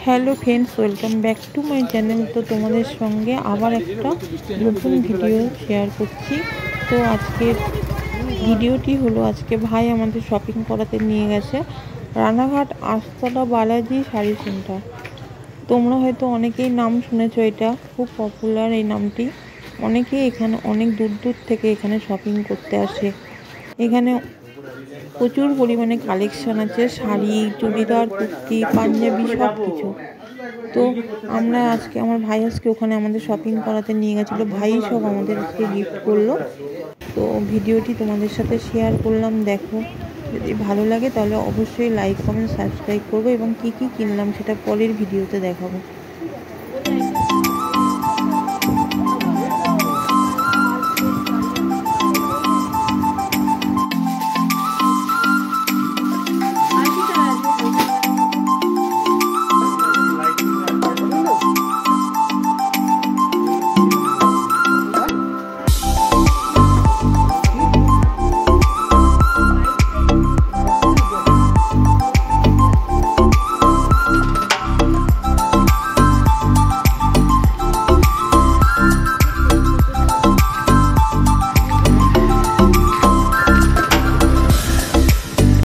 Hello friends, welcome back to my channel. তো তোমাদের সঙ্গে আবার একটা নতুন ভিডিও শেয়ার করছি। তো আজকের ভিডিওটি হলো, আজকে ভাই আমাদের শপিং করাতে নিয়ে গেছে রানাঘাট আস্তলা বালাজি শাড়ি সেন্টার। তোমরা হয়তো অনেকেই নাম শুনেছো, এটা খুব পপুলার এই নামটি। অনেকেই এখানে অনেক দূর দূর থেকে এখানে শপিং করতে আসে। এখানে প্রচুর পরিমাণে কালেকশন আছে, শাড়ি, চুড়িদার, কুর্তি, পাঞ্জাবি, সব কিছু। তো আমার ভাই আজকে ওখানে আমাদের শপিং করাতে নিয়ে গেছিলো। ভাই সব আমাদের আজকে গিফট করলো। তো ভিডিওটি তোমাদের সাথে শেয়ার করলাম। দেখো, যদি ভালো লাগে তাহলে অবশ্যই লাইক, কমেন্ট, সাবস্ক্রাইব করবো এবং কি কি কিনলাম সেটা পরের ভিডিওতে দেখাবো।